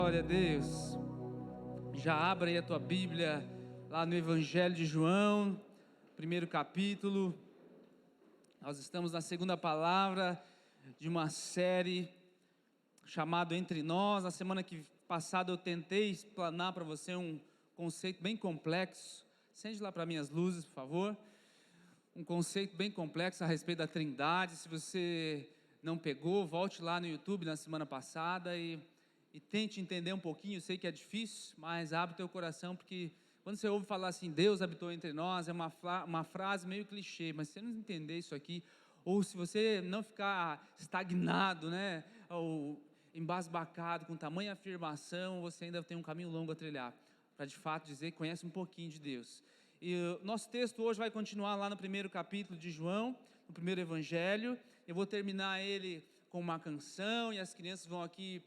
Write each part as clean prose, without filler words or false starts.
Glória a Deus. Já abra aí a tua Bíblia lá no Evangelho de João, primeiro capítulo. Nós estamos na segunda palavra de uma série chamada Entre Nós. Na semana passada eu tentei explanar para você um conceito bem complexo. Acende lá para mim as luzes, por favor. Um conceito bem complexo a respeito da Trindade. Se você não pegou, volte lá no YouTube na semana passada e tente entender um pouquinho. Eu sei que é difícil, mas abre teu coração, porque quando você ouve falar assim, Deus habitou entre nós, é uma frase meio clichê, mas se você não entender isso aqui, ou se você não ficar estagnado, né, ou embasbacado com tamanha afirmação, você ainda tem um caminho longo a trilhar, para de fato dizer que conhece um pouquinho de Deus. E o nosso texto hoje vai continuar lá no primeiro capítulo de João, no primeiro evangelho. Eu vou terminar ele com uma canção, e as crianças vão aqui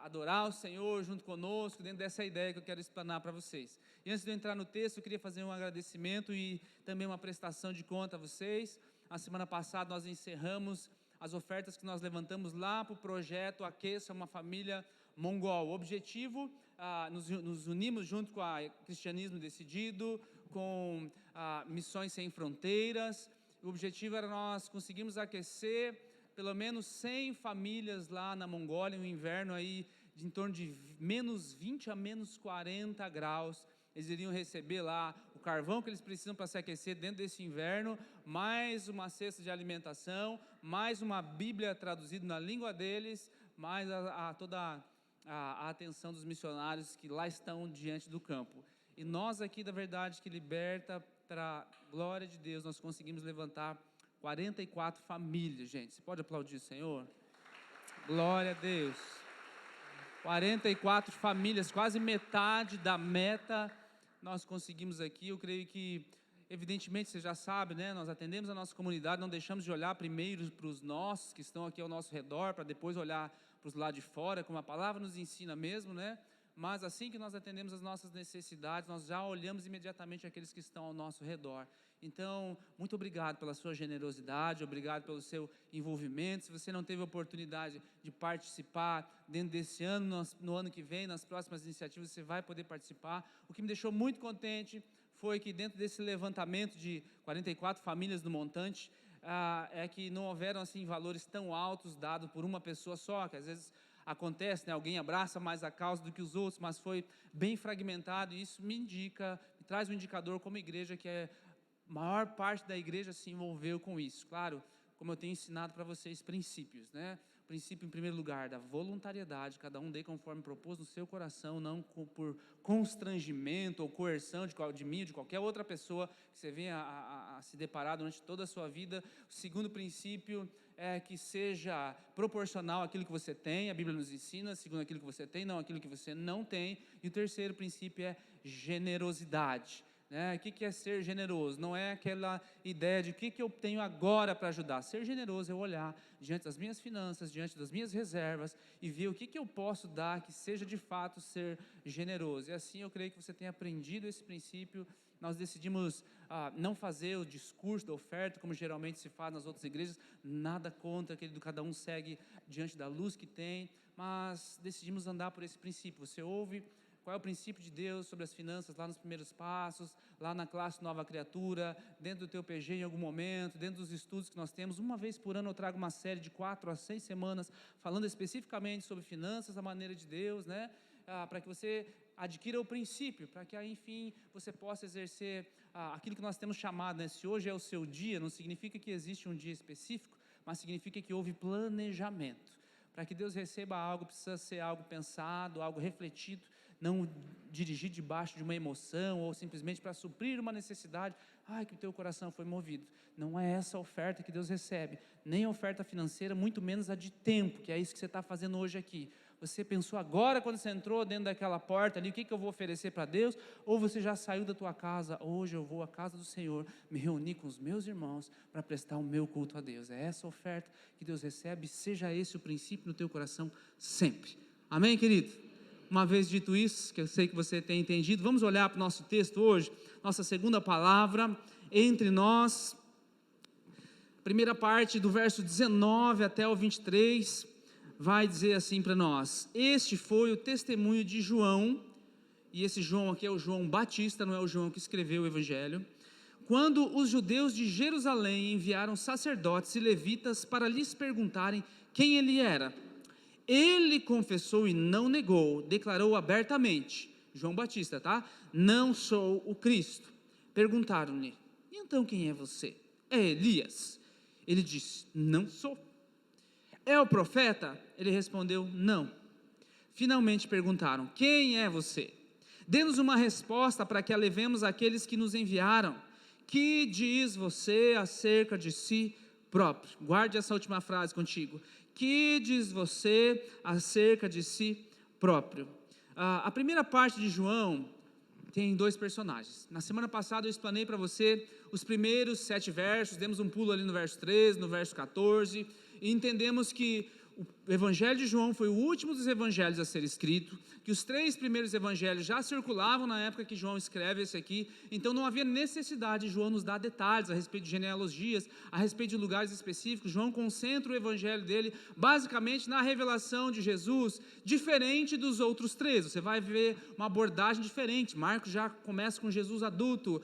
adorar o Senhor junto conosco, dentro dessa ideia que eu quero explanar para vocês. E antes de eu entrar no texto, eu queria fazer um agradecimento e também uma prestação de conta a vocês. A semana passada nós encerramos as ofertas que nós levantamos lá para o projeto Aqueça uma Família Mongol. O objetivo, nos unimos junto com a Cristianismo Decidido, com Missões Sem Fronteiras. O objetivo era nós conseguirmos aquecer pelo menos 100 famílias lá na Mongólia, um inverno aí de em torno de menos 20 a menos 40 graus. Eles iriam receber lá o carvão que eles precisam para se aquecer dentro desse inverno, mais uma cesta de alimentação, mais uma Bíblia traduzida na língua deles, mais toda a atenção dos missionários que lá estão diante do campo. E nós aqui da Verdade que Liberta, para a glória de Deus, nós conseguimos levantar 44 famílias, gente. Você pode aplaudir o Senhor? Glória a Deus. 44 famílias, quase metade da meta nós conseguimos aqui. Eu creio que, evidentemente, você já sabe, né? Nós atendemos a nossa comunidade, não deixamos de olhar primeiro para os nossos que estão aqui ao nosso redor, para depois olhar para os lá de fora, como a palavra nos ensina mesmo, né? Mas assim que nós atendemos as nossas necessidades, nós já olhamos imediatamente aqueles que estão ao nosso redor. Então, muito obrigado pela sua generosidade, obrigado pelo seu envolvimento. Se você não teve a oportunidade de participar dentro desse ano, no ano que vem, nas próximas iniciativas, você vai poder participar. O que me deixou muito contente foi que dentro desse levantamento de 44 famílias no montante, é que não houveram assim valores tão altos dados por uma pessoa só, que às vezes acontece, né? Alguém abraça mais a causa do que os outros, mas foi bem fragmentado, e isso me traz um indicador como igreja que a maior parte da igreja se envolveu com isso. Claro, como eu tenho ensinado para vocês, princípios, né? Princípio, em primeiro lugar, da voluntariedade, cada um dê conforme propôs no seu coração, não por constrangimento ou coerção de mim ou de qualquer outra pessoa que você venha a se deparar durante toda a sua vida. O segundo princípio é que seja proporcional àquilo que você tem, a Bíblia nos ensina, segundo aquilo que você tem, não aquilo que você não tem. E o terceiro princípio é generosidade. O que é ser generoso? Não é aquela ideia de o que eu tenho agora para ajudar. Ser generoso é olhar diante das minhas finanças, diante das minhas reservas e ver o que eu posso dar que seja de fato ser generoso. E assim eu creio que você tenha aprendido esse princípio. Nós decidimos não fazer o discurso da oferta como geralmente se faz nas outras igrejas, nada contra, aquele do cada um segue diante da luz que tem, mas decidimos andar por esse princípio. Você ouve qual é o princípio de Deus sobre as finanças lá nos primeiros passos, lá na classe Nova Criatura, dentro do teu PG em algum momento, dentro dos estudos que nós temos. Uma vez por ano eu trago uma série de 4 a 6 semanas falando especificamente sobre finanças, a maneira de Deus, né? Para que você adquira o princípio, para que aí, enfim, você possa exercer aquilo que nós temos chamado, né? Se hoje é o seu dia, não significa que existe um dia específico, mas significa que houve planejamento. Para que Deus receba algo, precisa ser algo pensado, algo refletido, não dirigir debaixo de uma emoção ou simplesmente para suprir uma necessidade. Que o teu coração foi movido. Não é essa a oferta que Deus recebe, nem a oferta financeira, muito menos a de tempo, que é isso que você está fazendo hoje aqui. Você pensou agora quando você entrou dentro daquela porta ali, o que eu vou oferecer para Deus? Ou você já saiu da tua casa, hoje eu vou à casa do Senhor, me reunir com os meus irmãos para prestar o meu culto a Deus. É essa oferta que Deus recebe, seja esse o princípio no teu coração sempre. Amém, querido? Uma vez dito isso, que eu sei que você tem entendido, vamos olhar para o nosso texto hoje, nossa segunda palavra, entre nós, primeira parte do verso 19 até o 23, vai dizer assim para nós: este foi o testemunho de João, e esse João aqui é o João Batista, não é o João que escreveu o Evangelho, quando os judeus de Jerusalém enviaram sacerdotes e levitas para lhes perguntarem quem ele era. Ele confessou e não negou, declarou abertamente, João Batista, tá? Não sou o Cristo. Perguntaram-lhe: então quem é você? É Elias? Ele disse: não sou. É o profeta? Ele respondeu: não. Finalmente perguntaram: quem é você? Dê-nos uma resposta para que a levemos àqueles que nos enviaram. Que diz você acerca de si próprio? Guarde essa última frase contigo. Que diz você acerca de si próprio? A primeira parte de João tem dois personagens. Na semana passada eu explanei para você os primeiros 7 versos, demos um pulo ali no verso 13, no verso 14, e entendemos que o Evangelho de João foi o último dos evangelhos a ser escrito, que os 3 primeiros evangelhos já circulavam na época que João escreve esse aqui, então não havia necessidade de João nos dar detalhes a respeito de genealogias, a respeito de lugares específicos. João concentra o evangelho dele basicamente na revelação de Jesus, diferente dos outros 3, você vai ver uma abordagem diferente. Marcos já começa com Jesus adulto,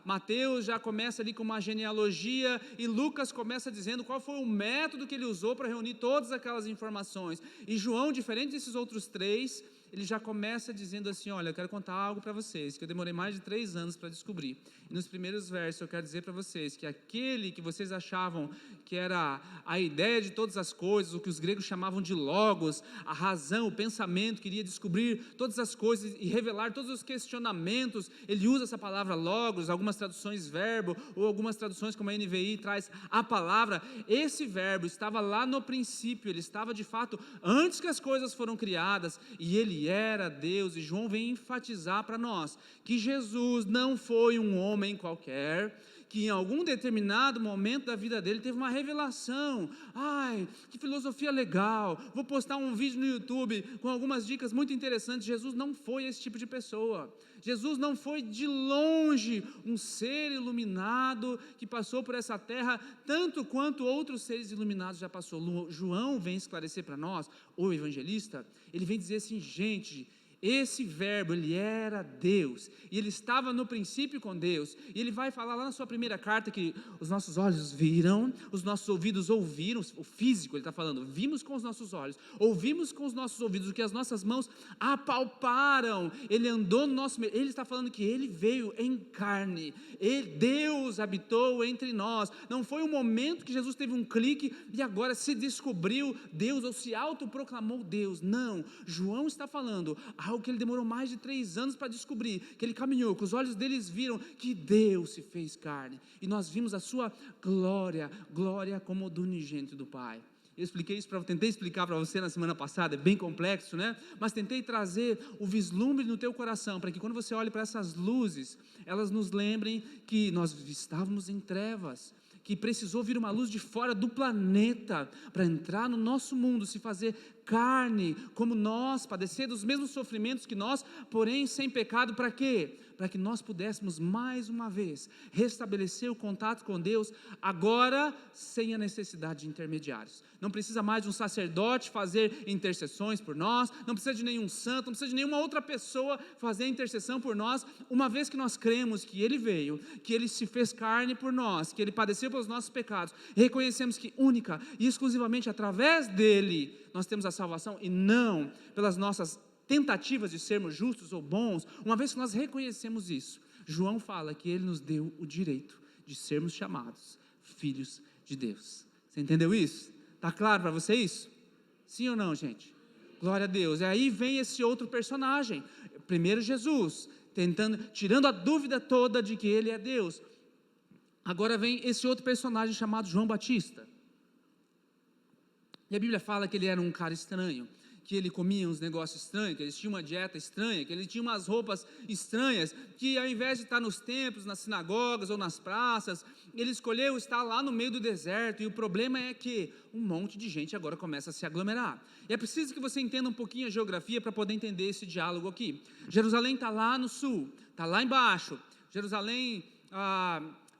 Mateus já começa ali com uma genealogia, e Lucas começa dizendo qual foi o método que ele usou para reunir todas aquelas informações, e João, diferente desses outros 3, ele já começa dizendo assim: olha, eu quero contar algo para vocês, que eu demorei mais de 3 anos para descobrir, e nos primeiros versos eu quero dizer para vocês, que aquele que vocês achavam que era a ideia de todas as coisas, o que os gregos chamavam de logos, a razão, o pensamento, queria descobrir todas as coisas e revelar todos os questionamentos, ele usa essa palavra logos, algumas traduções verbo, ou algumas traduções como a NVI traz a palavra, esse verbo estava lá no princípio, ele estava de fato antes que as coisas foram criadas, e ele era Deus. E João vem enfatizar para nós que Jesus não foi um homem qualquer, que em algum determinado momento da vida dele teve uma revelação. Ai, que filosofia legal, vou postar um vídeo no YouTube com algumas dicas muito interessantes. Jesus não foi esse tipo de pessoa. Jesus não foi de longe um ser iluminado que passou por essa terra tanto quanto outros seres iluminados já passou. João vem esclarecer para nós, o evangelista, ele vem dizer assim: gente, esse verbo, ele era Deus, e ele estava no princípio com Deus, e ele vai falar lá na sua primeira carta que os nossos olhos viram, os nossos ouvidos ouviram, o físico ele está falando, vimos com os nossos olhos, ouvimos com os nossos ouvidos, o que as nossas mãos apalparam, ele andou no nosso meio, ele está falando que ele veio em carne, Deus habitou entre nós, não foi um momento que Jesus teve um clique e agora se descobriu Deus, ou se autoproclamou Deus, não, João está falando algo que ele demorou mais de 3 anos para descobrir, que ele caminhou, que os olhos deles viram que Deus se fez carne, e nós vimos a sua glória, glória como do unigênito do Pai. Eu expliquei isso, tentei explicar para você na semana passada, é bem complexo, né? Mas tentei trazer o vislumbre no teu coração, para que quando você olhe para essas luzes, elas nos lembrem que nós estávamos em trevas, que precisou vir uma luz de fora do planeta, para entrar no nosso mundo, se fazer carne, como nós, padecer dos mesmos sofrimentos que nós, porém sem pecado. Para quê? Para que nós pudéssemos mais uma vez restabelecer o contato com Deus, agora sem a necessidade de intermediários. Não precisa mais de um sacerdote fazer intercessões por nós, não precisa de nenhum santo, não precisa de nenhuma outra pessoa fazer intercessão por nós, uma vez que nós cremos que Ele veio, que Ele se fez carne por nós, que Ele padeceu pelos nossos pecados, reconhecemos que única e exclusivamente através dEle nós temos a salvação, e não pelas nossas tentativas de sermos justos ou bons. Uma vez que nós reconhecemos isso, João fala que Ele nos deu o direito de sermos chamados filhos de Deus. Você entendeu isso? Está claro para você isso? Sim ou não, gente? Glória a Deus. E aí vem esse outro personagem, primeiro Jesus, tirando a dúvida toda de que Ele é Deus. Agora vem esse outro personagem chamado João Batista. E a Bíblia fala que ele era um cara estranho, que ele comia uns negócios estranhos, que ele tinha uma dieta estranha, que ele tinha umas roupas estranhas, que ao invés de estar nos templos, nas sinagogas ou nas praças, ele escolheu estar lá no meio do deserto. E o problema é que um monte de gente agora começa a se aglomerar. E é preciso que você entenda um pouquinho a geografia para poder entender esse diálogo aqui. Jerusalém está lá no sul, está lá embaixo. Jerusalém,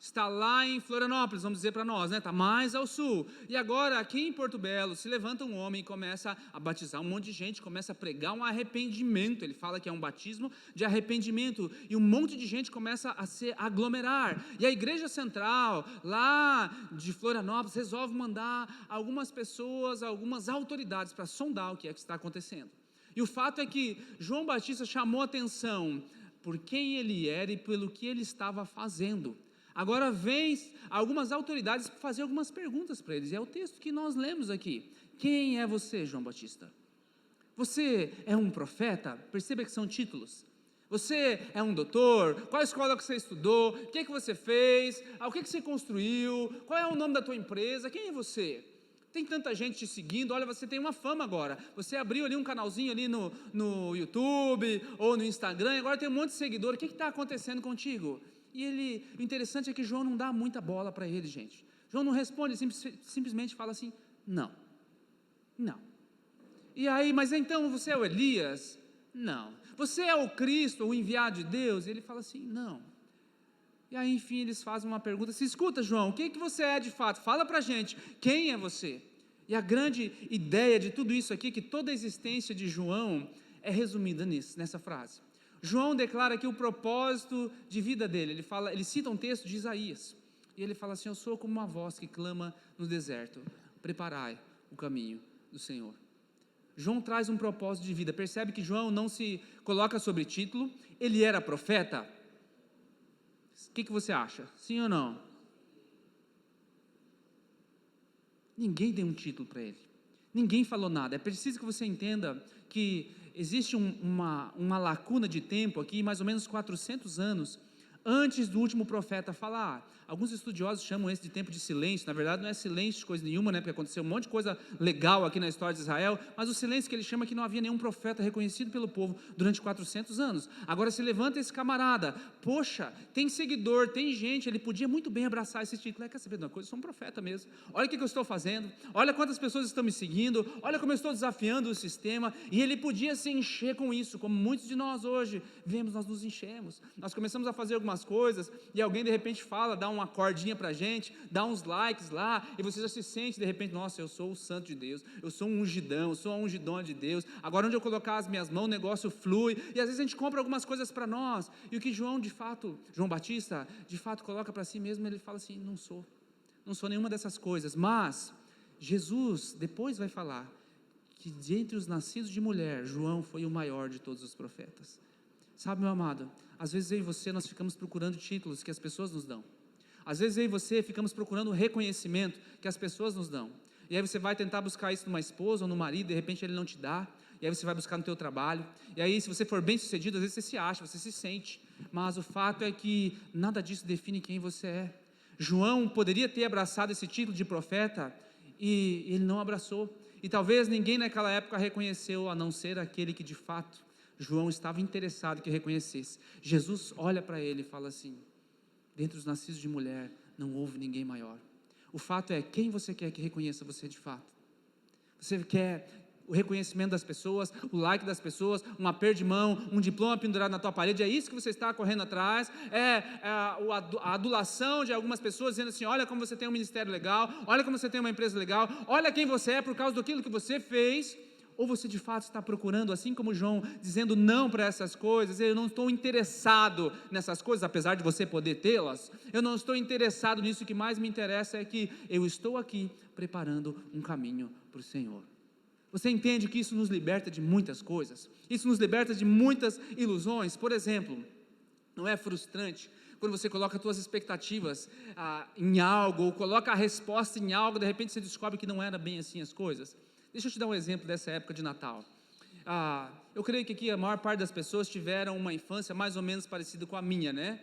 está lá em Florianópolis, vamos dizer para nós, né? Está mais ao sul. E agora, aqui em Porto Belo, se levanta um homem e começa a batizar um monte de gente, começa a pregar um arrependimento. Ele fala que é um batismo de arrependimento. E um monte de gente começa a se aglomerar. E a igreja central, lá de Florianópolis, resolve mandar algumas pessoas, algumas autoridades para sondar o que é que está acontecendo. E o fato é que João Batista chamou atenção por quem ele era e pelo que ele estava fazendo. Agora vem algumas autoridades fazer algumas perguntas para eles, e é o texto que nós lemos aqui. Quem é você, João Batista? Você é um profeta? Perceba que são títulos. Você é um doutor? Qual escola que você estudou? O que você fez? O que você construiu? Qual é o nome da tua empresa? Quem é você? Tem tanta gente te seguindo, olha, você tem uma fama agora. Você abriu ali um canalzinho ali no YouTube ou no Instagram, agora tem um monte de seguidor. O que está acontecendo contigo? E o interessante é que João não dá muita bola para ele, gente. João não responde, simplesmente fala assim, não. E aí, mas então você é o Elias? Não. Você é o Cristo, o enviado de Deus? E ele fala assim, não. E aí, enfim, eles fazem uma pergunta, se escuta, João, o que você é de fato? Fala para a gente, quem é você? E a grande ideia de tudo isso aqui, que toda a existência de João é resumida nessa frase. João declara aqui o propósito de vida dele, ele cita um texto de Isaías, e ele fala assim, eu sou como uma voz que clama no deserto, preparai o caminho do Senhor. João traz um propósito de vida, percebe que João não se coloca sobre título, ele era profeta? O que você acha? Sim ou não? Ninguém deu um título para ele, ninguém falou nada. É preciso que você entenda que existe uma lacuna de tempo aqui, mais ou menos 400 anos, antes do último profeta falar. Alguns estudiosos chamam esse de tempo de silêncio, na verdade não é silêncio de coisa nenhuma, né, porque aconteceu um monte de coisa legal aqui na história de Israel, mas o silêncio que ele chama é que não havia nenhum profeta reconhecido pelo povo durante 400 anos. Agora se levanta esse camarada, poxa, tem seguidor, tem gente, ele podia muito bem abraçar esse título, quer saber de uma coisa, eu sou um profeta mesmo, olha o que eu estou fazendo, olha quantas pessoas estão me seguindo, olha como eu estou desafiando o sistema, e ele podia se encher com isso, como muitos de nós hoje vemos, nós nos enchemos, nós começamos a fazer algumas coisas, e alguém de repente fala, dá uma cordinha pra gente, dá uns likes lá, e você já se sente de repente, nossa, eu sou o santo de Deus, eu sou um ungidão, eu sou a ungidona de Deus, agora onde eu colocar as minhas mãos, o negócio flui, e às vezes a gente compra algumas coisas para nós, e o que João Batista, de fato coloca para si mesmo, ele fala assim, não sou nenhuma dessas coisas, mas Jesus depois vai falar, que de entre os nascidos de mulher, João foi o maior de todos os profetas. Sabe, meu amado, às vezes eu e você, nós ficamos procurando títulos que as pessoas nos dão, às vezes eu e você ficamos procurando o reconhecimento que as pessoas nos dão, e aí você vai tentar buscar isso numa esposa ou no marido, de repente ele não te dá, e aí você vai buscar no teu trabalho, e aí se você for bem sucedido, às vezes você se acha, você se sente, mas o fato é que nada disso define quem você é. João poderia ter abraçado esse título de profeta, e ele não abraçou, e talvez ninguém naquela época reconheceu, a não ser aquele que de fato João estava interessado que reconhecesse. Jesus olha para ele e fala assim, dentre os nascidos de mulher, não houve ninguém maior. O fato é, quem você quer que reconheça você de fato? Você quer o reconhecimento das pessoas, o like das pessoas, um aperto de mão, um diploma pendurado na tua parede, é isso que você está correndo atrás, a adulação de algumas pessoas dizendo assim, olha como você tem um ministério legal, olha como você tem uma empresa legal, olha quem você é por causa daquilo que você fez, ou você de fato está procurando, assim como João, dizendo não para essas coisas, eu não estou interessado nessas coisas, apesar de você poder tê-las, eu não estou interessado nisso, o que mais me interessa é que eu estou aqui preparando um caminho para o Senhor. Você entende que isso nos liberta de muitas coisas, isso nos liberta de muitas ilusões. Por exemplo, não é frustrante quando você coloca as suas expectativas em algo, ou coloca a resposta em algo, de repente você descobre que não era bem assim as coisas? Deixa eu te dar um exemplo dessa época de Natal. Eu creio que aqui a maior parte das pessoas tiveram uma infância mais ou menos parecida com a minha, né?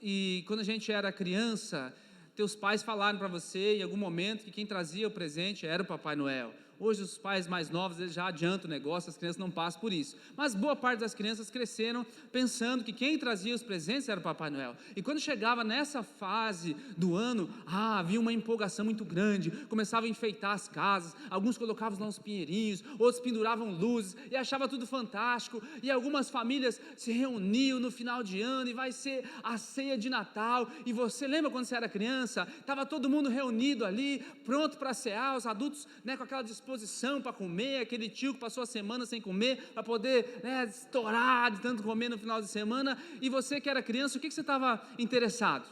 E quando a gente era criança, teus pais falaram para você em algum momento que quem trazia o presente era o Papai Noel, Hoje os pais mais novos, eles já adiantam o negócio, as crianças não passam por isso. Mas boa parte das crianças cresceram pensando que quem trazia os presentes era o Papai Noel. E quando chegava nessa fase do ano, havia uma empolgação muito grande, começavam a enfeitar as casas, alguns colocavam lá uns pinheirinhos, outros penduravam luzes, e achava tudo fantástico, e algumas famílias se reuniam no final de ano, e vai ser a ceia de Natal, e você lembra quando você era criança, estava todo mundo reunido ali, pronto para cear, os adultos, né, com aquela disposição para comer, aquele tio que passou a semana sem comer, para poder, né, estourar de tanto comer no final de semana, e você que era criança, o que você estava interessado?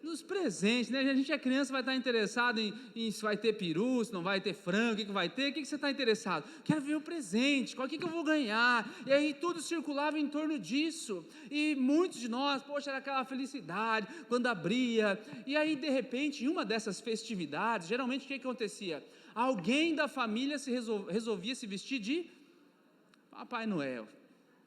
Nos presentes, né? A gente é criança, vai estar interessado em se vai ter peru, se não vai ter frango, o que vai ter, o que você está interessado? Quero ver o presente, qual que eu vou ganhar? E aí tudo circulava em torno disso, e muitos de nós, poxa, era aquela felicidade, quando abria, e aí de repente, em uma dessas festividades, geralmente o que acontecia? Alguém da família resolvia se vestir de Papai Noel,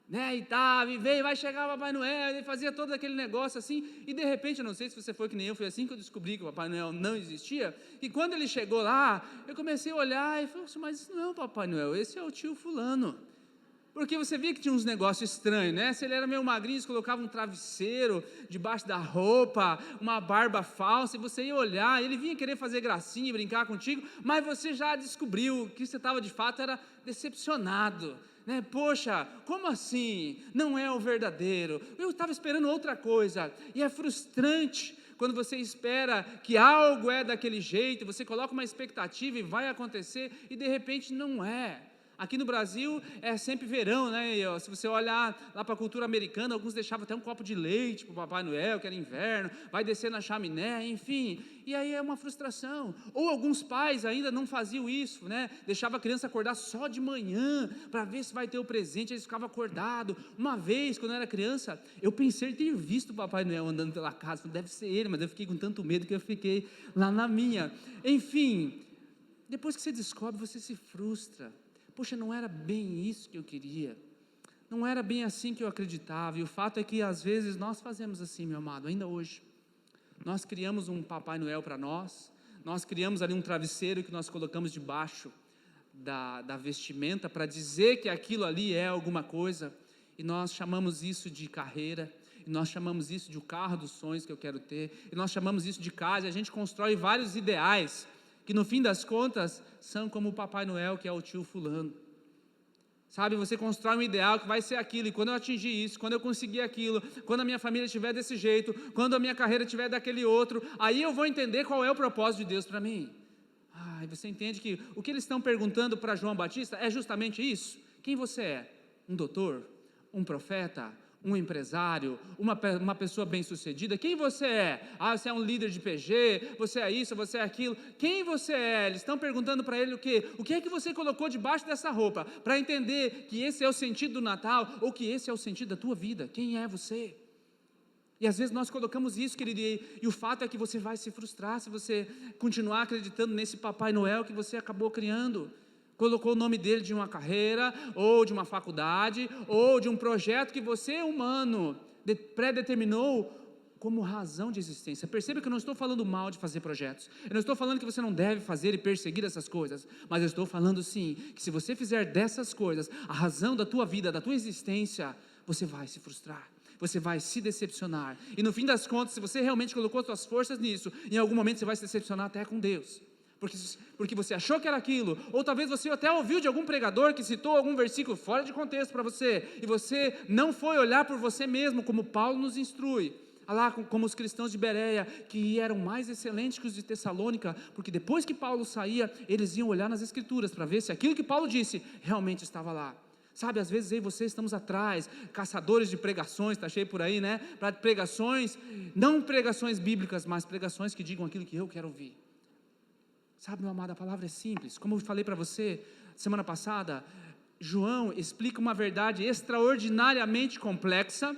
né, e veio, vai chegar o Papai Noel, ele fazia todo aquele negócio assim, e de repente, eu não sei se você foi que nem eu, foi assim que eu descobri que o Papai Noel não existia, e quando ele chegou lá, eu comecei a olhar, e falei, mas isso não é o Papai Noel, esse é o tio fulano, porque você via que tinha uns negócios estranhos, né, se ele era meio magrinho, você colocava um travesseiro debaixo da roupa, uma barba falsa, e você ia olhar, ele vinha querer fazer gracinha, brincar contigo, mas você já descobriu que você estava de fato, era decepcionado, né? Poxa, como assim? Não é o verdadeiro, eu estava esperando outra coisa, e é frustrante quando você espera que algo é daquele jeito, você coloca uma expectativa e vai acontecer, e de repente não é. Aqui no Brasil é sempre verão, né? E, se você olhar lá para a cultura americana, alguns deixavam até um copo de leite para o Papai Noel, que era inverno, vai descer na chaminé, enfim, e aí é uma frustração. Ou alguns pais ainda não faziam isso, né? Deixava a criança acordar só de manhã para ver se vai ter o presente, eles ficavam acordados. Uma vez, quando eu era criança, eu pensei em ter visto o Papai Noel andando pela casa, deve ser ele, mas eu fiquei com tanto medo que eu fiquei lá na minha. Enfim, depois que você descobre, você se frustra. Poxa, não era bem isso que eu queria, não era bem assim que eu acreditava, e o fato é que às vezes nós fazemos assim, meu amado, ainda hoje, nós criamos um Papai Noel para nós criamos ali um travesseiro que nós colocamos debaixo da vestimenta, para dizer que aquilo ali é alguma coisa, e nós chamamos isso de carreira, e nós chamamos isso de o carro dos sonhos que eu quero ter, e nós chamamos isso de casa, e a gente constrói vários ideais, que no fim das contas, são como o Papai Noel, que é o tio fulano, sabe, você constrói um ideal que vai ser aquilo, e quando eu atingir isso, quando eu conseguir aquilo, quando a minha família estiver desse jeito, quando a minha carreira estiver daquele outro, aí eu vou entender qual é o propósito de Deus para mim. E você entende que o que eles estão perguntando para João Batista é justamente isso, quem você é? Um doutor? Um profeta? Um empresário, uma pessoa bem-sucedida? Quem você é? Você é um líder de PG, você é isso, você é aquilo, quem você é? Eles estão perguntando para ele o quê? O que é que você colocou debaixo dessa roupa, para entender que esse é o sentido do Natal, ou que esse é o sentido da tua vida, quem é você? E às vezes nós colocamos isso, querido, e o fato é que você vai se frustrar, se você continuar acreditando nesse Papai Noel que você acabou criando, colocou o nome dele de uma carreira, ou de uma faculdade, ou de um projeto que você, humano, predeterminou como razão de existência. Perceba que eu não estou falando mal de fazer projetos, eu não estou falando que você não deve fazer e perseguir essas coisas, mas eu estou falando sim, que se você fizer dessas coisas a razão da tua vida, da tua existência, você vai se frustrar, você vai se decepcionar, e no fim das contas, se você realmente colocou suas forças nisso, em algum momento você vai se decepcionar até com Deus, porque você achou que era aquilo, ou talvez você até ouviu de algum pregador que citou algum versículo fora de contexto para você, e você não foi olhar por você mesmo, como Paulo nos instrui, lá como os cristãos de Bereia, que eram mais excelentes que os de Tessalônica, porque depois que Paulo saía, eles iam olhar nas escrituras, para ver se aquilo que Paulo disse, realmente estava lá. Sabe, às vezes eu e você estamos atrás, caçadores de pregações, está cheio por aí, né, para pregações, não pregações bíblicas, mas pregações que digam aquilo que eu quero ouvir. Sabe, meu amado, a palavra é simples, como eu falei para você semana passada, João explica uma verdade extraordinariamente complexa,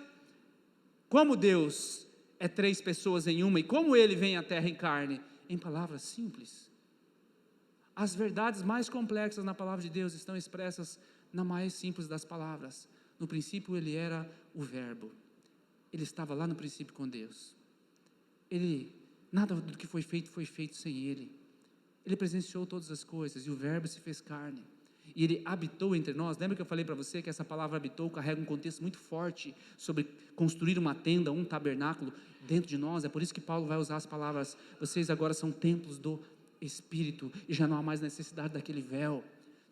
como Deus é 3 pessoas em uma, e como Ele vem à terra em carne, em palavras simples. As verdades mais complexas na palavra de Deus estão expressas na mais simples das palavras. No princípio Ele era o Verbo, Ele estava lá no princípio com Deus, nada do que foi feito sem Ele. Ele presenciou todas as coisas, e o Verbo se fez carne, e Ele habitou entre nós. Lembra que eu falei para você que essa palavra habitou carrega um contexto muito forte sobre construir uma tenda, um tabernáculo dentro de nós? É por isso que Paulo vai usar as palavras: vocês agora são templos do Espírito, e já não há mais necessidade daquele véu.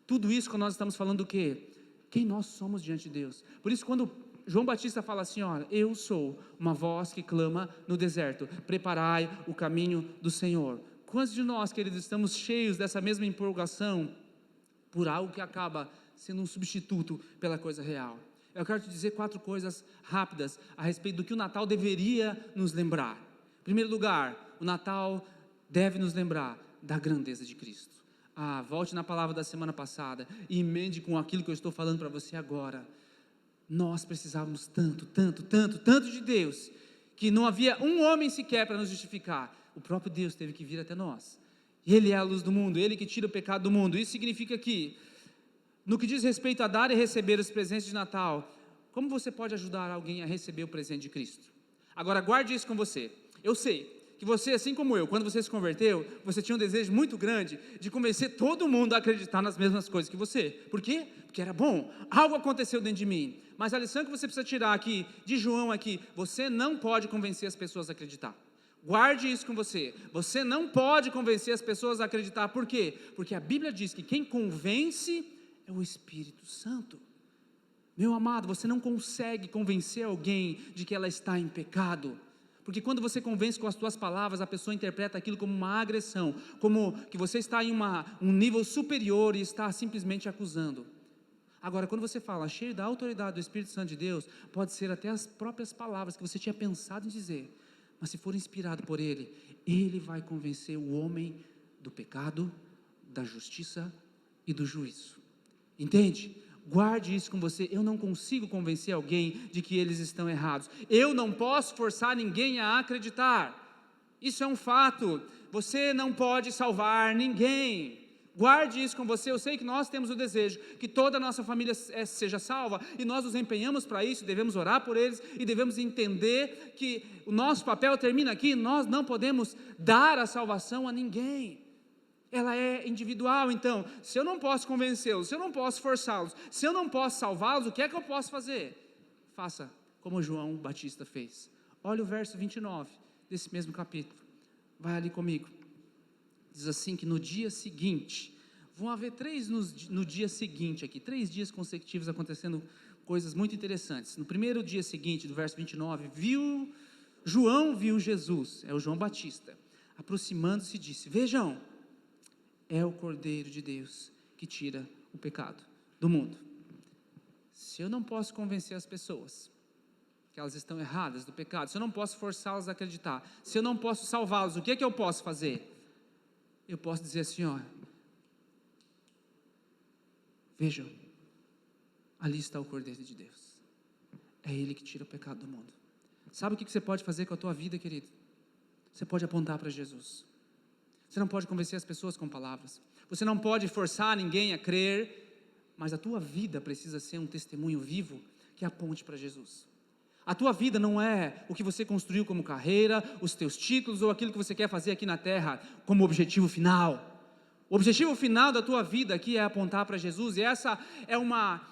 Tudo isso quando nós estamos falando do quê? Quem nós somos diante de Deus. Por isso, quando João Batista fala assim, ó, eu sou uma voz que clama no deserto, preparai o caminho do Senhor. Quantos de nós, queridos, estamos cheios dessa mesma empolgação por algo que acaba sendo um substituto pela coisa real? Eu quero te dizer 4 coisas rápidas a respeito do que o Natal deveria nos lembrar. Em primeiro lugar, o Natal deve nos lembrar da grandeza de Cristo. Volte na palavra da semana passada e emende com aquilo que eu estou falando para você agora. Nós precisávamos tanto de Deus, que não havia um homem sequer para nos justificar. O próprio Deus teve que vir até nós. Ele é a luz do mundo, Ele que tira o pecado do mundo. Isso significa que, no que diz respeito a dar e receber os presentes de Natal, como você pode ajudar alguém a receber o presente de Cristo? Agora, guarde isso com você. Eu sei que você, assim como eu, quando você se converteu, você tinha um desejo muito grande de convencer todo mundo a acreditar nas mesmas coisas que você. Por quê? Porque era bom. Algo aconteceu dentro de mim. Mas a lição que você precisa tirar aqui, de João aqui, você não pode convencer as pessoas a acreditar. Guarde isso com você. Você não pode convencer as pessoas a acreditar. Por quê? Porque a Bíblia diz que quem convence é o Espírito Santo. Meu amado, você não consegue convencer alguém de que ela está em pecado. Porque quando você convence com as suas palavras, a pessoa interpreta aquilo como uma agressão, como que você está em um nível superior e está simplesmente acusando. Agora, quando você fala cheio da autoridade do Espírito Santo de Deus, pode ser até as próprias palavras que você tinha pensado em dizer, mas se for inspirado por Ele, Ele vai convencer o homem do pecado, da justiça e do juízo. Entende? Guarde isso com você. Eu não consigo convencer alguém de que eles estão errados. Eu não posso forçar ninguém a acreditar. Isso é um fato. Você não pode salvar ninguém. Guarde isso com você. Eu sei que nós temos o desejo que toda a nossa família seja salva, e nós nos empenhamos para isso, devemos orar por eles, e devemos entender que o nosso papel termina aqui. Nós não podemos dar a salvação a ninguém. Ela é individual. Então, se eu não posso convencê-los, se eu não posso forçá-los, se eu não posso salvá-los, o que é que eu posso fazer? Faça como João Batista fez. Olha o verso 29 desse mesmo capítulo. Vai ali comigo. Diz assim que no dia seguinte, vão haver 3 no dia seguinte aqui, 3 dias consecutivos acontecendo coisas muito interessantes. No primeiro dia seguinte, do verso 29, João viu Jesus, é o João Batista, aproximando-se e disse, vejam, é o Cordeiro de Deus que tira o pecado do mundo. Se eu não posso convencer as pessoas que elas estão erradas do pecado, se eu não posso forçá-las a acreditar, se eu não posso salvá-las, o que é que eu posso fazer? Eu posso dizer assim, ó, vejam, ali está o Cordeiro de Deus, é Ele que tira o pecado do mundo. Sabe o que você pode fazer com a tua vida, querido? Você pode apontar para Jesus. Você não pode convencer as pessoas com palavras, você não pode forçar ninguém a crer, mas a tua vida precisa ser um testemunho vivo que aponte para Jesus. A tua vida não é o que você construiu como carreira, os teus títulos ou aquilo que você quer fazer aqui na terra como objetivo final. O objetivo final da tua vida aqui é apontar para Jesus, e essa é uma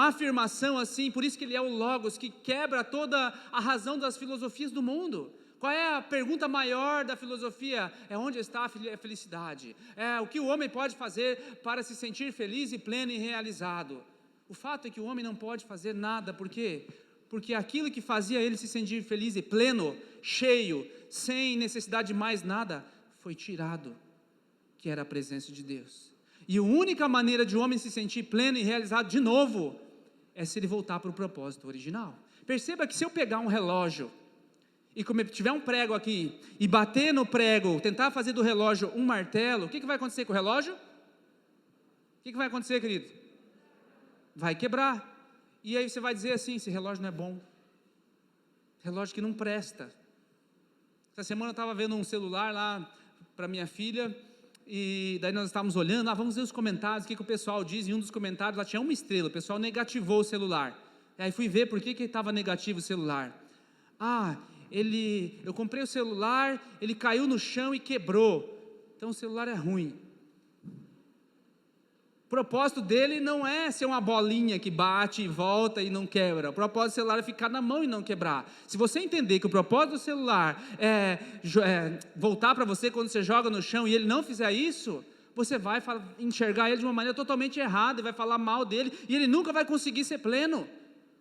afirmação assim, por isso que Ele é o Logos, que quebra toda a razão das filosofias do mundo. Qual é a pergunta maior da filosofia? É onde está a felicidade? É o que o homem pode fazer para se sentir feliz e pleno e realizado? O fato é que o homem não pode fazer nada. Por quê? Porque aquilo que fazia ele se sentir feliz e pleno, cheio, sem necessidade de mais nada, foi tirado, que era a presença de Deus. E a única maneira de o homem se sentir pleno e realizado de novo é se ele voltar para o propósito original. Perceba que se eu pegar um relógio e como tiver um prego aqui, e bater no prego, tentar fazer do relógio um martelo, o que vai acontecer com o relógio? O que vai acontecer, querido? Vai quebrar. E aí você vai dizer assim, esse relógio não é bom, relógio que não presta. Essa semana eu estava vendo um celular lá para minha filha, e daí nós estávamos olhando, vamos ver os comentários, o que o pessoal diz. Em um dos comentários lá tinha 1 estrela, o pessoal negativou o celular. E aí fui ver por que estava negativo o celular. Eu comprei o celular, ele caiu no chão e quebrou, então o celular é ruim. O propósito dele não é ser uma bolinha que bate e volta e não quebra. O propósito do celular é ficar na mão e não quebrar. Se você entender que o propósito do celular é voltar para você quando você joga no chão e ele não fizer isso, você vai enxergar ele de uma maneira totalmente errada e vai falar mal dele e ele nunca vai conseguir ser pleno.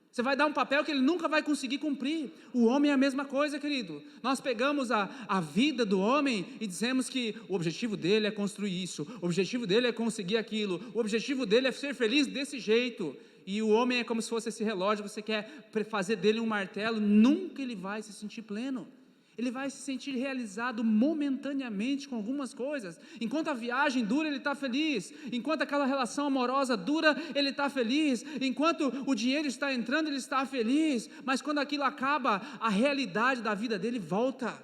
Você vai dar um papel que ele nunca vai conseguir cumprir. O homem é a mesma coisa, querido. Nós pegamos a vida do homem e dizemos que o objetivo dele é construir isso, o objetivo dele é conseguir aquilo, o objetivo dele é ser feliz desse jeito. E o homem é como se fosse esse relógio, você quer fazer dele um martelo, nunca ele vai se sentir pleno. Ele vai se sentir realizado momentaneamente com algumas coisas. Enquanto a viagem dura, ele está feliz. Enquanto aquela relação amorosa dura, ele está feliz. Enquanto o dinheiro está entrando, ele está feliz. Mas quando aquilo acaba, a realidade da vida dele volta.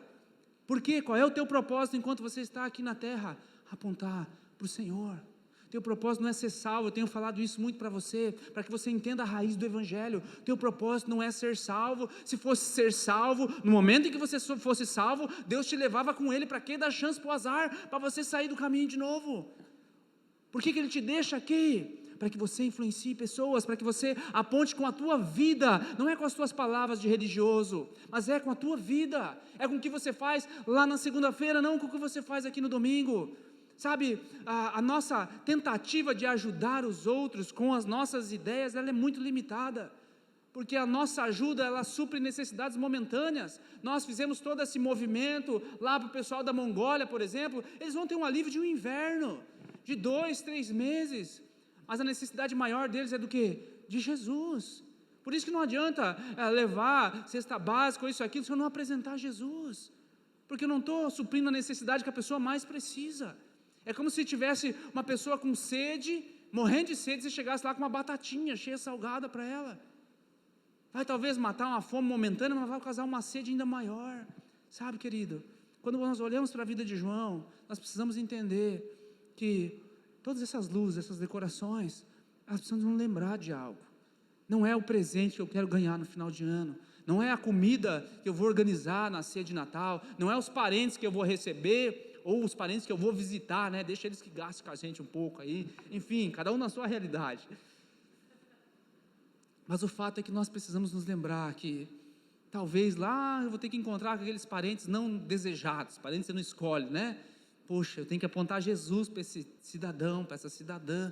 Por quê? Qual é o teu propósito enquanto você está aqui na terra? Apontar para o Senhor. Teu propósito não é ser salvo, eu tenho falado isso muito para você, para que você entenda a raiz do Evangelho. Teu propósito não é ser salvo. Se fosse ser salvo, no momento em que você fosse salvo, Deus te levava com Ele, para que dar chance para o azar, para você sair do caminho de novo? Por que Ele te deixa aqui? Para que você influencie pessoas, para que você aponte com a tua vida, não é com as tuas palavras de religioso, mas é com a tua vida, é com o que você faz lá na segunda-feira, não com o que você faz aqui no domingo. Sabe, a nossa tentativa de ajudar os outros com as nossas ideias, ela é muito limitada, porque a nossa ajuda, ela supre necessidades momentâneas. Nós fizemos todo esse movimento lá para o pessoal da Mongólia, por exemplo, eles vão ter um alívio de um inverno, de 2, 3 meses, mas a necessidade maior deles é do quê? De Jesus. Por isso que não adianta levar cesta básica ou isso, aquilo, se eu não apresentar Jesus, porque eu não estou suprindo a necessidade que a pessoa mais precisa. É como se tivesse uma pessoa com sede, morrendo de sede, e chegasse lá com uma batatinha cheia salgada para ela. Vai talvez matar uma fome momentânea, mas vai causar uma sede ainda maior. Sabe, querido, quando nós olhamos para a vida de João, nós precisamos entender que todas essas luzes, essas decorações, elas precisam nos lembrar de algo. Não é o presente que eu quero ganhar no final de ano, não é a comida que eu vou organizar na ceia de Natal, não é os parentes que eu vou receber, ou os parentes que eu vou visitar, né? Deixa eles que gastem com a gente um pouco aí, enfim, cada um na sua realidade. Mas o fato é que nós precisamos nos lembrar que talvez lá eu vou ter que encontrar com aqueles parentes não desejados, parentes que você não escolhe, né? Poxa, eu tenho que apontar Jesus para esse cidadão, para essa cidadã.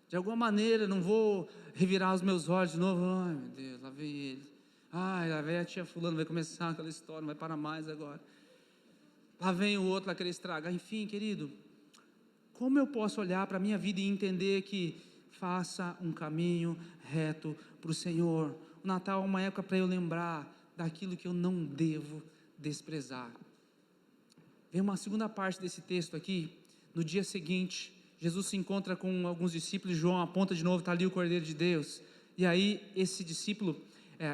De alguma maneira, não vou revirar os meus olhos de novo. Ai, meu Deus, lá vem ele. Ai, lá vem a tia fulano, vai começar aquela história, não vai parar mais agora. Lá vem o outro, lá querer estragar. Enfim, querido, como eu posso olhar para a minha vida e entender que faça um caminho reto para o Senhor? O Natal é uma época para eu lembrar daquilo que eu não devo desprezar. Vem uma segunda parte desse texto aqui. No dia seguinte, Jesus se encontra com alguns discípulos, João aponta de novo, está ali o Cordeiro de Deus. E aí esse discípulo,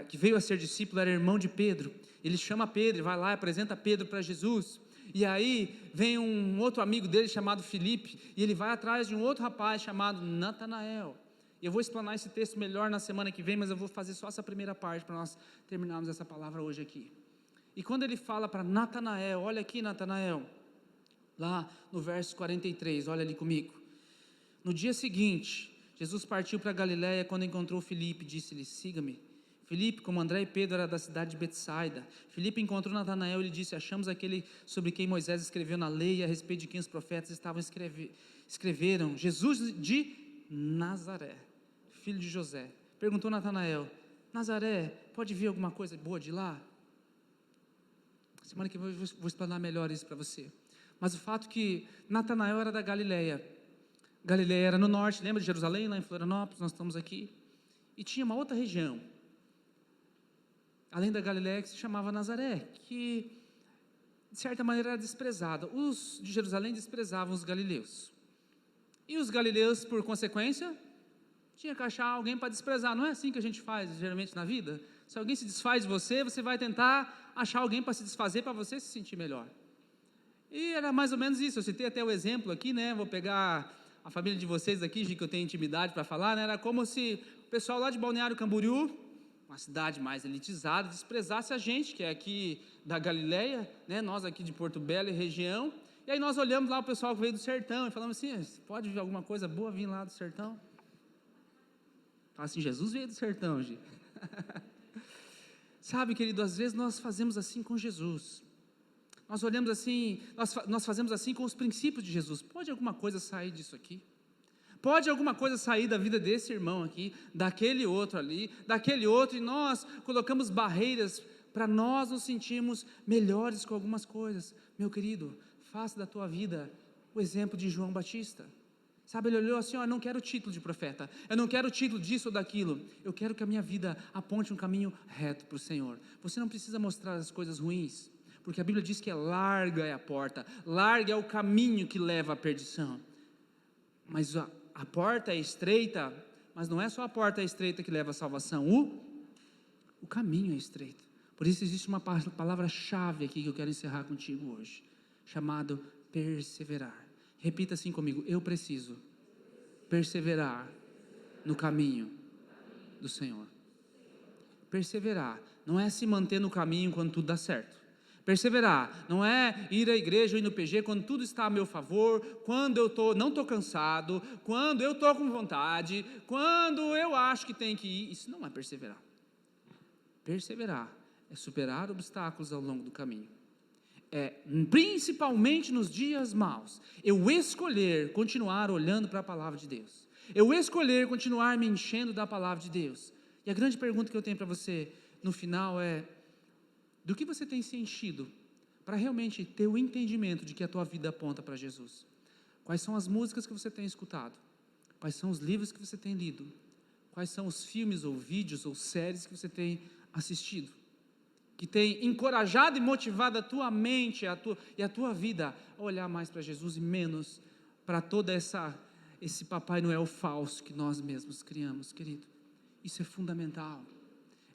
que veio a ser discípulo, era irmão de Pedro. Ele chama Pedro, vai lá e apresenta Pedro para Jesus. E aí vem um outro amigo dele chamado Filipe, e ele vai atrás de um outro rapaz chamado Natanael. Eu vou explanar esse texto melhor na semana que vem, mas eu vou fazer só essa primeira parte para nós terminarmos essa palavra hoje aqui. E quando ele fala para Natanael, olha aqui Natanael, lá no verso 43, olha ali comigo. No dia seguinte, Jesus partiu para Galiléia. Quando encontrou Filipe, disse-lhe: siga-me. Filipe, como André e Pedro, era da cidade de Betsaida. Filipe encontrou Natanael e lhe disse: achamos aquele sobre quem Moisés escreveu na lei e a respeito de quem os profetas estavam escreveram, Jesus de Nazaré, filho de José. Perguntou Natanael: Nazaré, pode vir alguma coisa boa de lá? Semana que vem eu vou explanar melhor isso para você. Mas o fato que Natanael era da Galileia. Galileia era no norte, lembra de Jerusalém, lá em Florianópolis, nós estamos aqui. E tinha uma outra região, além da Galileia, que se chamava Nazaré, que de certa maneira era desprezada. Os de Jerusalém desprezavam os galileus. E os galileus, por consequência, tinha que achar alguém para desprezar. Não é assim que a gente faz geralmente na vida? Se alguém se desfaz de você, você vai tentar achar alguém para se desfazer, para você se sentir melhor. E era mais ou menos isso. Eu citei até o exemplo aqui, né? Vou pegar a família de vocês aqui, que eu tenho intimidade para falar, né? Era como se o pessoal lá de Balneário Camboriú, uma cidade mais elitizada, desprezasse a gente, que é aqui da Galileia, né? Nós aqui de Porto Belo e região, E aí nós olhamos lá o pessoal que veio do sertão e falamos assim, pode vir alguma coisa boa vir lá do sertão? Fala assim, Jesus veio do sertão, Gi. Sabe, querido, às vezes nós fazemos assim com Jesus. Nós olhamos assim, nós fazemos assim com os princípios de Jesus. Pode alguma coisa sair disso aqui? Pode alguma coisa sair da vida desse irmão aqui, daquele outro ali, daquele outro, e nós colocamos barreiras para nós nos sentirmos melhores com algumas coisas. Meu querido, faça da tua vida o exemplo de João Batista. Sabe, ele olhou assim, eu não quero título de profeta, eu não quero título disso ou daquilo, eu quero que a minha vida aponte um caminho reto para o Senhor. Você não precisa mostrar as coisas ruins, porque a Bíblia diz que larga é a porta, larga é o caminho que leva à perdição, mas a porta é estreita, mas não é só a porta estreita que leva à salvação, o caminho é estreito. Por isso existe uma palavra-chave aqui que eu quero encerrar contigo hoje, chamado perseverar. Repita assim comigo, eu preciso perseverar no caminho do Senhor. Perseverar não é se manter no caminho quando tudo dá certo. Perseverar não é ir à igreja ou ir no PG quando tudo está a meu favor, quando eu não estou cansado, quando eu estou com vontade, quando eu acho que tem que ir. Isso não é perseverar. Perseverar é superar obstáculos ao longo do caminho. Principalmente nos dias maus, eu escolher continuar olhando para a palavra de Deus, eu escolher continuar me enchendo da palavra de Deus. E a grande pergunta que eu tenho para você no final é: do que você tem se enchido para realmente ter o entendimento de que a tua vida aponta para Jesus? Quais são as músicas que você tem escutado? Quais são os livros que você tem lido? Quais são os filmes ou vídeos ou séries que você tem assistido? Que tem encorajado e motivado a tua mente e a tua vida a olhar mais para Jesus e menos para toda esse Papai Noel falso que nós mesmos criamos, querido. Isso é fundamental.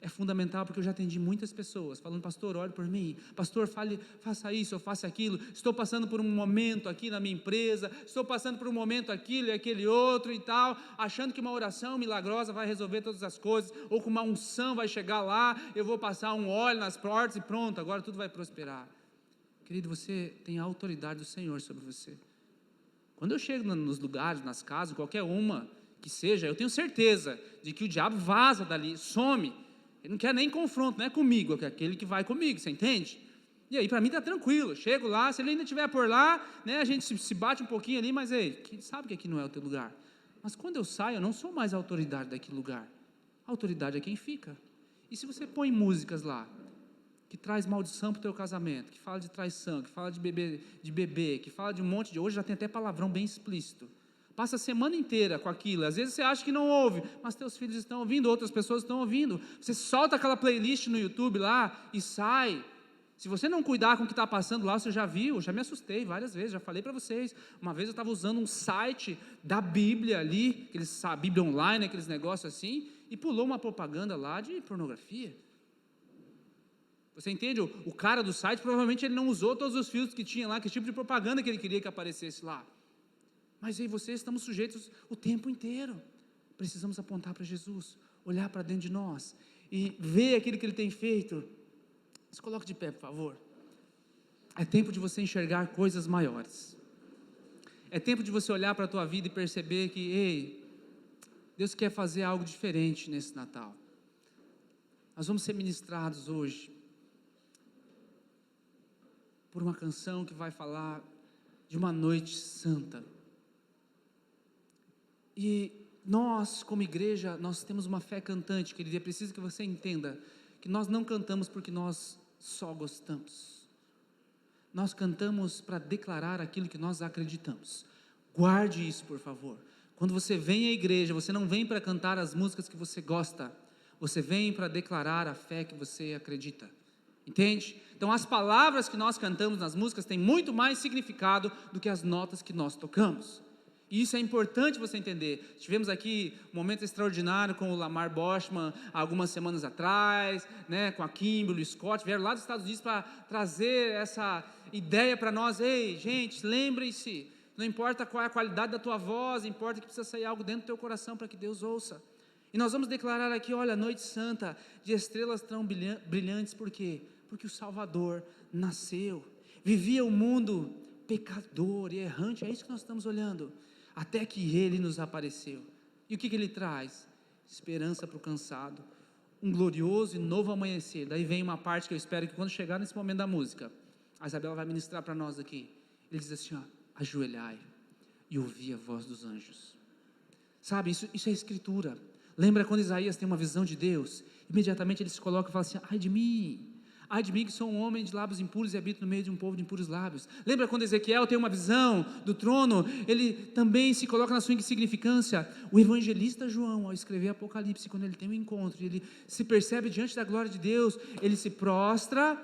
É fundamental porque eu já atendi muitas pessoas falando: pastor, ore por mim, pastor, faça isso, eu faço aquilo, estou passando por um momento aqui na minha empresa, estou passando por um momento aquilo e aquele outro e tal, achando que uma oração milagrosa vai resolver todas as coisas, ou com uma unção vai chegar lá, eu vou passar um óleo nas portas e pronto, agora tudo vai prosperar. Querido, você tem a autoridade do Senhor sobre você. Quando eu chego nos lugares, nas casas, qualquer uma que seja, eu tenho certeza de que o diabo vaza dali, some. Ele não quer nem confronto, não é comigo, é aquele que vai comigo, você entende? E aí para mim está tranquilo, chego lá, se ele ainda estiver por lá, né, a gente se bate um pouquinho ali, mas sabe que aqui não é o teu lugar. Mas quando eu saio, eu não sou mais a autoridade daquele lugar, a autoridade é quem fica. E se você põe músicas lá, que traz maldição para o teu casamento, que fala de traição, que fala de bebê, que fala de um monte de... Hoje já tem até palavrão bem explícito. Passa a semana inteira com aquilo, às vezes você acha que não ouve, mas teus filhos estão ouvindo, outras pessoas estão ouvindo, você solta aquela playlist no YouTube lá e sai. Se você não cuidar com o que está passando lá, você já viu, já me assustei várias vezes, já falei para vocês. Uma vez eu estava usando um site da Bíblia ali, a Bíblia online, aqueles negócios assim, e pulou uma propaganda lá de pornografia. Você entende? O cara do site, provavelmente ele não usou todos os filtros que tinha lá, que tipo de propaganda que ele queria que aparecesse lá. Mas eu e você estamos sujeitos o tempo inteiro. Precisamos apontar para Jesus, olhar para dentro de nós e ver aquilo que Ele tem feito. Se coloque de pé, por favor. É tempo de você enxergar coisas maiores. É tempo de você olhar para a tua vida e perceber que, Deus quer fazer algo diferente nesse Natal. Nós vamos ser ministrados hoje por uma canção que vai falar de uma noite santa. E nós, como igreja, nós temos uma fé cantante, querido, é preciso que você entenda que nós não cantamos porque nós só gostamos. Nós cantamos para declarar aquilo que nós acreditamos. Guarde isso, por favor. Quando você vem à igreja, você não vem para cantar as músicas que você gosta, você vem para declarar a fé que você acredita. Entende? Então as palavras que nós cantamos nas músicas têm muito mais significado do que as notas que nós tocamos. E isso é importante você entender. Tivemos aqui um momento extraordinário com o Lamar Boschman algumas semanas atrás, né, com a Kimberly, o Scott, vieram lá dos Estados Unidos para trazer essa ideia para nós. Ei, gente, lembrem-se, não importa qual é a qualidade da tua voz, importa que precisa sair algo dentro do teu coração para que Deus ouça. E nós vamos declarar aqui, olha, noite santa, de estrelas tão brilhantes, por quê? Porque o Salvador nasceu, vivia o mundo pecador e errante, é isso que nós estamos olhando, até que Ele nos apareceu. E o que Ele traz? Esperança para o cansado, um glorioso e novo amanhecer. Daí vem uma parte que eu espero que quando chegar nesse momento da música, a Isabela vai ministrar para nós aqui. Ele diz assim, ó, ajoelhai e ouvi a voz dos anjos. Sabe, isso é escritura. Lembra quando Isaías tem uma visão de Deus? Imediatamente ele se coloca e fala assim, ai de mim que sou um homem de lábios impuros e habito no meio de um povo de impuros lábios. Lembra quando Ezequiel tem uma visão do trono? Ele também se coloca na sua insignificância. O evangelista João, ao escrever Apocalipse, quando ele tem um encontro, ele se percebe diante da glória de Deus, ele se prostra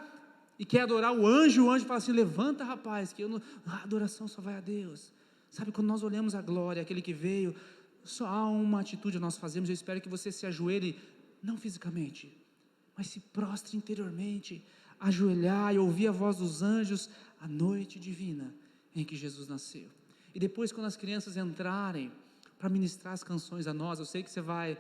e quer adorar o anjo fala assim, levanta rapaz, que a adoração só vai a Deus. Sabe, quando nós olhamos a glória, aquele que veio, só há uma atitude nós fazemos. Eu espero que você se ajoelhe, não fisicamente, mas se prostre interiormente, ajoelhar e ouvir a voz dos anjos, a noite divina em que Jesus nasceu. E depois, quando as crianças entrarem para ministrar as canções a nós, eu sei que você vai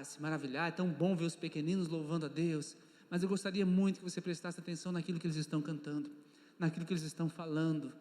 se maravilhar, é tão bom ver os pequeninos louvando a Deus, mas eu gostaria muito que você prestasse atenção naquilo que eles estão cantando, naquilo que eles estão falando,